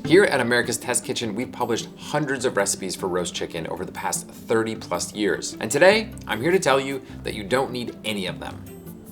Here at America's Test Kitchen, we've published hundreds of recipes for roast chicken over the past 30 plus years. And today, I'm here to tell you that you don't need any of them.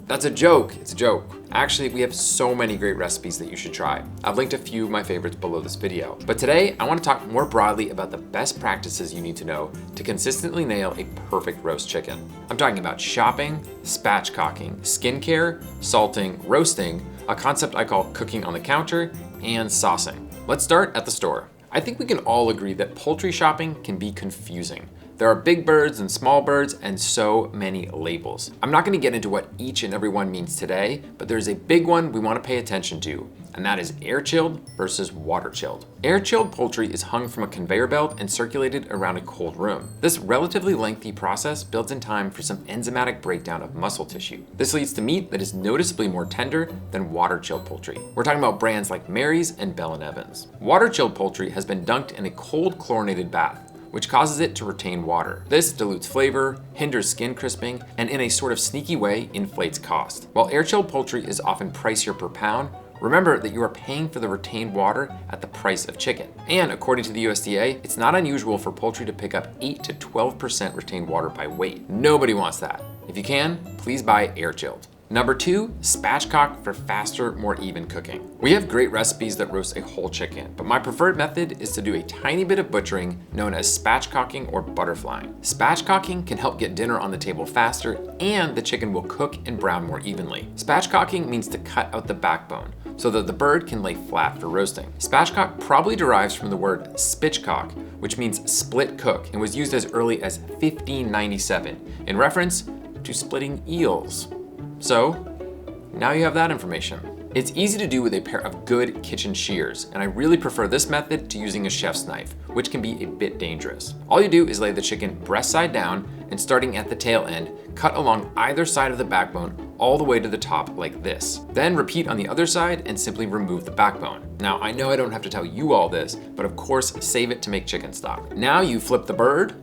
That's a joke, it's a joke. Actually, we have so many great recipes that you should try. I've linked a few of my favorites below this video. But today, I want to talk more broadly about the best practices you need to know to consistently nail a perfect roast chicken. I'm talking about shopping, spatchcocking, skincare, salting, roasting, a concept I call cooking on the counter, and saucing. Let's start at the store. I think we can all agree that poultry shopping can be confusing. There are big birds and small birds and so many labels. I'm not going to get into what each and every one means today, but there's a big one we want to pay attention to, and that is air chilled versus water chilled. Air chilled poultry is hung from a conveyor belt and circulated around a cold room. This relatively lengthy process builds in time for some enzymatic breakdown of muscle tissue. This leads to meat that is noticeably more tender than water chilled poultry. We're talking about brands like Mary's and Bell & Evans. Water chilled poultry has been dunked in a cold chlorinated bath, which causes it to retain water. This dilutes flavor, hinders skin crisping, and in a sort of sneaky way inflates cost. While air-chilled poultry is often pricier per pound, remember that you are paying for the retained water at the price of chicken. And according to the USDA, it's not unusual for poultry to pick up 8 to 12% retained water by weight. Nobody wants that. If you can, please buy air-chilled. Number 2, spatchcock for faster, more even cooking. We have great recipes that roast a whole chicken, but my preferred method is to do a tiny bit of butchering known as spatchcocking or butterflying. Spatchcocking can help get dinner on the table faster, and the chicken will cook and brown more evenly. Spatchcocking means to cut out the backbone so that the bird can lay flat for roasting. Spatchcock probably derives from the word spitchcock, which means split cook, and was used as early as 1597 in reference to splitting eels. So, now you have that information. It's easy to do with a pair of good kitchen shears, and I really prefer this method to using a chef's knife, which can be a bit dangerous. All you do is lay the chicken breast side down, and starting at the tail end, cut along either side of the backbone all the way to the top like this. Then repeat on the other side and simply remove the backbone. Now, I know I don't have to tell you all this, but of course, save it to make chicken stock. Now you flip the bird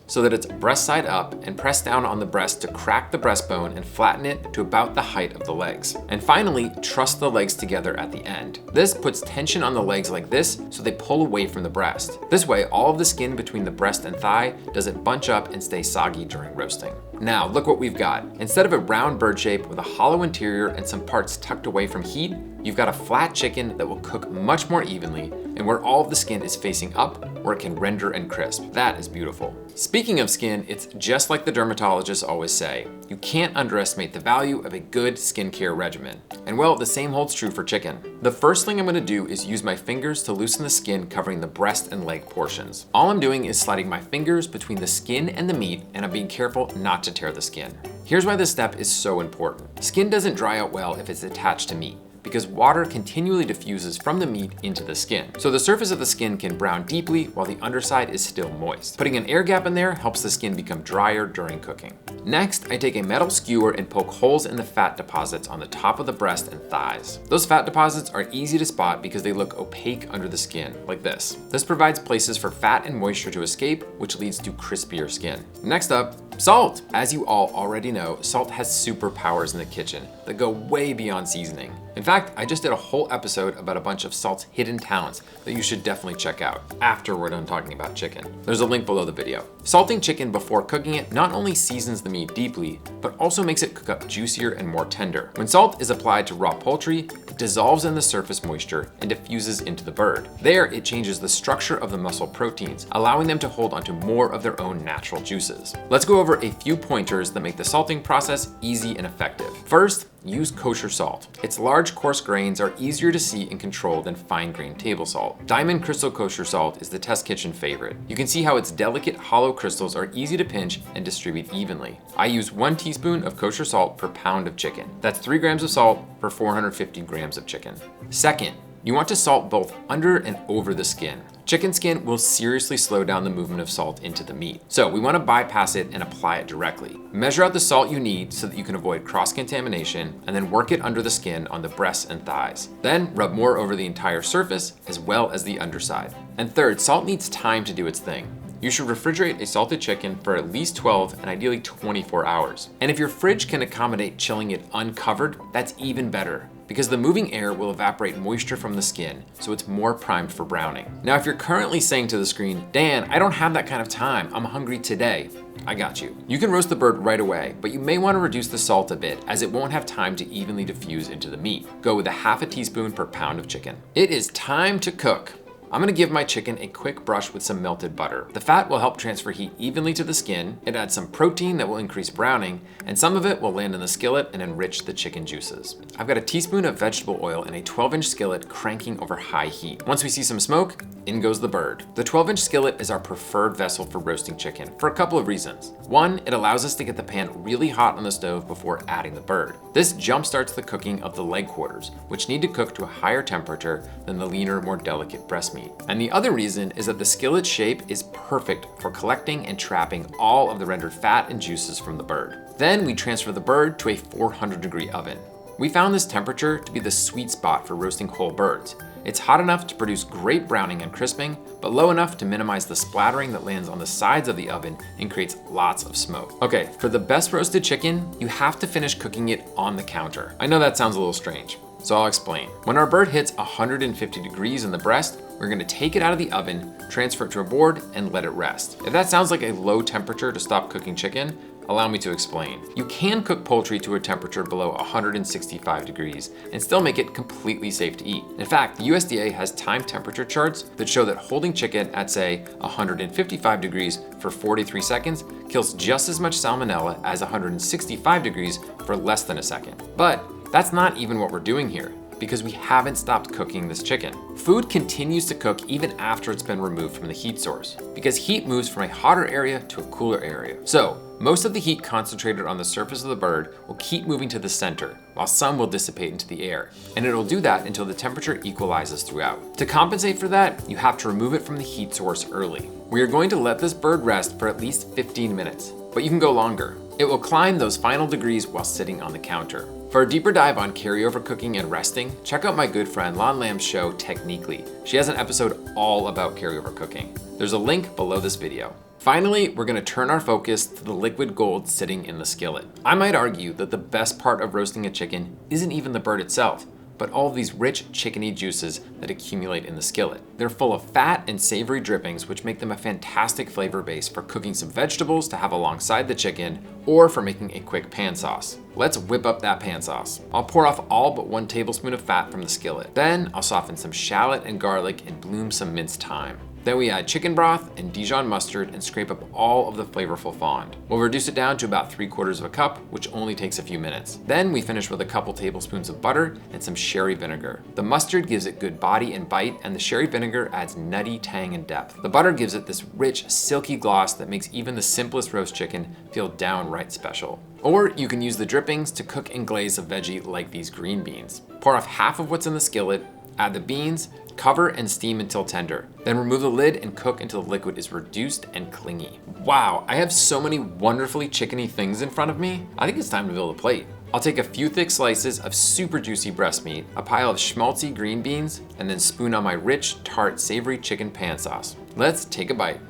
so that it's breast side up and press down on the breast to crack the breastbone and flatten it to about the height of the legs. And finally, truss the legs together at the end. This puts tension on the legs like this so they pull away from the breast. This way, all of the skin between the breast and thigh doesn't bunch up and stay soggy during roasting. Now, look what we've got. Instead of a round bird shape with a hollow interior and some parts tucked away from heat, you've got a flat chicken that will cook much more evenly and where all of the skin is facing up, where it can render and crisp. That is beautiful. Speaking of skin, it's just like the dermatologists always say, you can't underestimate the value of a good skincare regimen. And well, the same holds true for chicken. The first thing I'm gonna do is use my fingers to loosen the skin covering the breast and leg portions. All I'm doing is sliding my fingers between the skin and the meat, and I'm being careful not to tear the skin. Here's why this step is so important. Skin doesn't dry out well if it's attached to meat, because water continually diffuses from the meat into the skin. So the surface of the skin can brown deeply while the underside is still moist. Putting an air gap in there helps the skin become drier during cooking. Next, I take a metal skewer and poke holes in the fat deposits on the top of the breast and thighs. Those fat deposits are easy to spot because they look opaque under the skin, like this. This provides places for fat and moisture to escape, which leads to crispier skin. Next up, salt. As you all already know, salt has superpowers in the kitchen that go way beyond seasoning. In fact, I just did a whole episode about a bunch of salt's hidden talents that you should definitely check out after we're done talking about chicken. There's a link below the video. Salting chicken before cooking it not only seasons the meat deeply, but also makes it cook up juicier and more tender. When salt is applied to raw poultry, it dissolves in the surface moisture and diffuses into the bird. There, it changes the structure of the muscle proteins, allowing them to hold onto more of their own natural juices. Let's go over a few pointers that make the salting process easy and effective. First, use kosher salt. Its large, coarse grains are easier to see and control than fine-grained table salt. Diamond Crystal Kosher Salt is the Test Kitchen favorite. You can see how its delicate, hollow crystals are easy to pinch and distribute evenly. I use 1 teaspoon of kosher salt per pound of chicken. That's 3 grams of salt per 450 grams of chicken. Second, you want to salt both under and over the skin. Chicken skin will seriously slow down the movement of salt into the meat. So we want to bypass it and apply it directly. Measure out the salt you need so that you can avoid cross-contamination, and then work it under the skin on the breasts and thighs. Then rub more over the entire surface as well as the underside. And third, salt needs time to do its thing. You should refrigerate a salted chicken for at least 12 and ideally 24 hours. And if your fridge can accommodate chilling it uncovered, that's even better, because the moving air will evaporate moisture from the skin, so it's more primed for browning. Now, if you're currently saying to the screen, Dan, I don't have that kind of time, I'm hungry today, I got you. You can roast the bird right away, but you may want to reduce the salt a bit as it won't have time to evenly diffuse into the meat. Go with a half a teaspoon per pound of chicken. It is time to cook. I'm gonna give my chicken a quick brush with some melted butter. The fat will help transfer heat evenly to the skin, it adds some protein that will increase browning, and some of it will land in the skillet and enrich the chicken juices. I've got a teaspoon of vegetable oil in a 12-inch skillet cranking over high heat. Once we see some smoke, in goes the bird. The 12-inch skillet is our preferred vessel for roasting chicken for a couple of reasons. One, it allows us to get the pan really hot on the stove before adding the bird. This jumpstarts the cooking of the leg quarters, which need to cook to a higher temperature than the leaner, more delicate breast meat. And the other reason is that the skillet's shape is perfect for collecting and trapping all of the rendered fat and juices from the bird. Then we transfer the bird to a 400-degree oven. We found this temperature to be the sweet spot for roasting whole birds. It's hot enough to produce great browning and crisping, but low enough to minimize the splattering that lands on the sides of the oven and creates lots of smoke. Okay, for the best roasted chicken, you have to finish cooking it on the counter. I know that sounds a little strange, so I'll explain. When our bird hits 150 degrees in the breast, we're gonna take it out of the oven, transfer it to a board, and let it rest. If that sounds like a low temperature to stop cooking chicken, allow me to explain. You can cook poultry to a temperature below 165 degrees and still make it completely safe to eat. In fact, the USDA has time temperature charts that show that holding chicken at, say, 155 degrees for 43 seconds kills just as much salmonella as 165 degrees for less than a second. But that's not even what we're doing here, because we haven't stopped cooking this chicken. Food continues to cook even after it's been removed from the heat source, because heat moves from a hotter area to a cooler area. So, most of the heat concentrated on the surface of the bird will keep moving to the center, while some will dissipate into the air. And it'll do that until the temperature equalizes throughout. To compensate for that, you have to remove it from the heat source early. We are going to let this bird rest for at least 15 minutes, but you can go longer. It will climb those final degrees while sitting on the counter. For a deeper dive on carryover cooking and resting, check out my good friend Lon Lamb's show, Techniquely. She has an episode all about carryover cooking. There's a link below this video. Finally, we're gonna turn our focus to the liquid gold sitting in the skillet. I might argue that the best part of roasting a chicken isn't even the bird itself, but all of these rich chickeny juices that accumulate in the skillet. They're full of fat and savory drippings, which make them a fantastic flavor base for cooking some vegetables to have alongside the chicken, or for making a quick pan sauce. Let's whip up that pan sauce. I'll pour off all but 1 tablespoon of fat from the skillet. Then I'll soften some shallot and garlic and bloom some minced thyme. Then we add chicken broth and Dijon mustard and scrape up all of the flavorful fond. We'll reduce it down to about 3/4 of a cup, which only takes a few minutes. Then we finish with a couple tablespoons of butter and some sherry vinegar. The mustard gives it good body and bite, and the sherry vinegar adds nutty tang and depth. The butter gives it this rich, silky gloss that makes even the simplest roast chicken feel downright special. Or you can use the drippings to cook and glaze a veggie like these green beans. Pour off half of what's in the skillet, add the beans, cover and steam until tender. Then remove the lid and cook until the liquid is reduced and clingy. Wow, I have so many wonderfully chickeny things in front of me. I think it's time to build a plate. I'll take a few thick slices of super juicy breast meat, a pile of Schmaltzy green beans, and then spoon on my rich, tart, savory chicken pan sauce. Let's take a bite.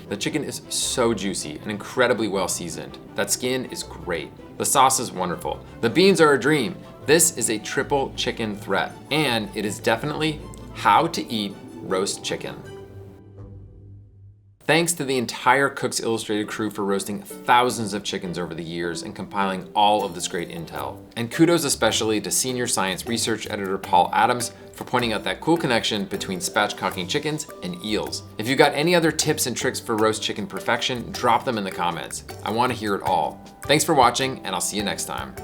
The chicken is so juicy and incredibly well seasoned. That skin is great. The sauce is wonderful. The beans are a dream. This is a triple chicken threat, and it is definitely how to eat roast chicken. Thanks to the entire Cooks Illustrated crew for roasting thousands of chickens over the years and compiling all of this great intel. And kudos especially to senior science research editor Paul Adams for pointing out that cool connection between spatchcocking chickens and eels. If you've got any other tips and tricks for roast chicken perfection, drop them in the comments. I want to hear it all. Thanks for watching, and I'll see you next time.